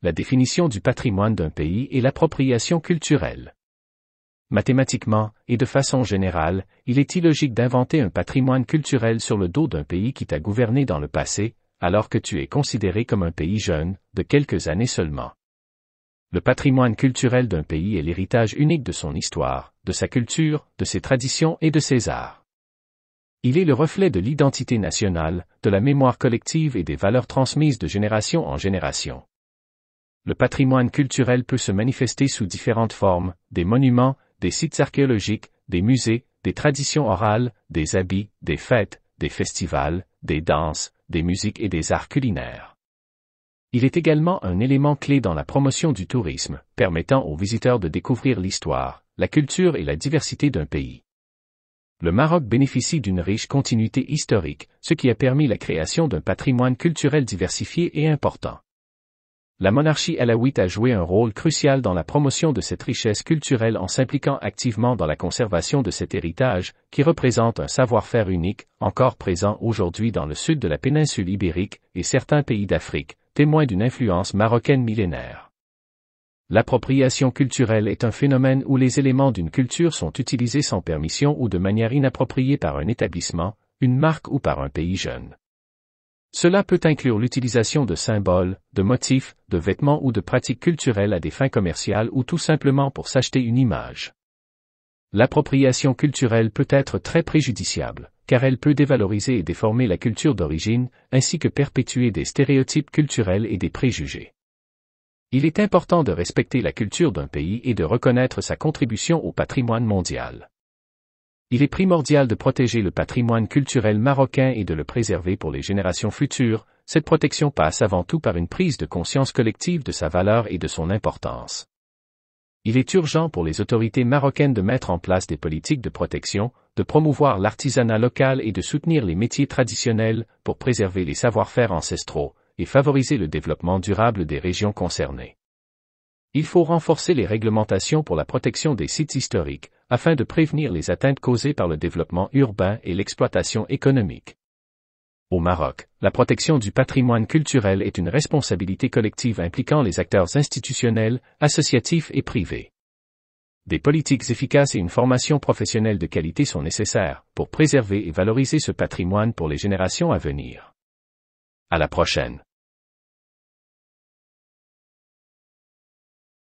la définition du patrimoine d'un pays et l'appropriation culturelle. Mathématiquement, et de façon générale, il est illogique d'inventer un patrimoine culturel sur le dos d'un pays qui t'a gouverné dans le passé, alors que tu es considéré comme un pays jeune, de quelques années seulement. Le patrimoine culturel d'un pays est l'héritage unique de son histoire, de sa culture, de ses traditions et de ses arts. Il est le reflet de l'identité nationale, de la mémoire collective et des valeurs transmises de génération en génération. Le patrimoine culturel peut se manifester sous différentes formes, des monuments, des sites archéologiques, des musées, des traditions orales, des habits, des fêtes, des festivals, des danses, des musiques et des arts culinaires. Il est également un élément clé dans la promotion du tourisme, permettant aux visiteurs de découvrir l'histoire, la culture et la diversité d'un pays. Le Maroc bénéficie d'une riche continuité historique, ce qui a permis la création d'un patrimoine culturel diversifié et important. La monarchie alawite a joué un rôle crucial dans la promotion de cette richesse culturelle en s'impliquant activement dans la conservation de cet héritage, qui représente un savoir-faire unique, encore présent aujourd'hui dans le sud de la péninsule ibérique et certains pays d'Afrique, témoin d'une influence marocaine millénaire. L'appropriation culturelle est un phénomène où les éléments d'une culture sont utilisés sans permission ou de manière inappropriée par un établissement, une marque ou par un pays jeune. Cela peut inclure l'utilisation de symboles, de motifs, de vêtements ou de pratiques culturelles à des fins commerciales ou tout simplement pour s'acheter une image. L'appropriation culturelle peut être très préjudiciable, car elle peut dévaloriser et déformer la culture d'origine, ainsi que perpétuer des stéréotypes culturels et des préjugés. Il est important de respecter la culture d'un pays et de reconnaître sa contribution au patrimoine mondial. Il est primordial de protéger le patrimoine culturel marocain et de le préserver pour les générations futures. Cette protection passe avant tout par une prise de conscience collective de sa valeur et de son importance. Il est urgent pour les autorités marocaines de mettre en place des politiques de protection, de promouvoir l'artisanat local et de soutenir les métiers traditionnels pour préserver les savoir-faire ancestraux et favoriser le développement durable des régions concernées. Il faut renforcer les réglementations pour la protection des sites historiques, afin de prévenir les atteintes causées par le développement urbain et l'exploitation économique. Au Maroc, la protection du patrimoine culturel est une responsabilité collective impliquant les acteurs institutionnels, associatifs et privés. Des politiques efficaces et une formation professionnelle de qualité sont nécessaires pour préserver et valoriser ce patrimoine pour les générations à venir. À la prochaine.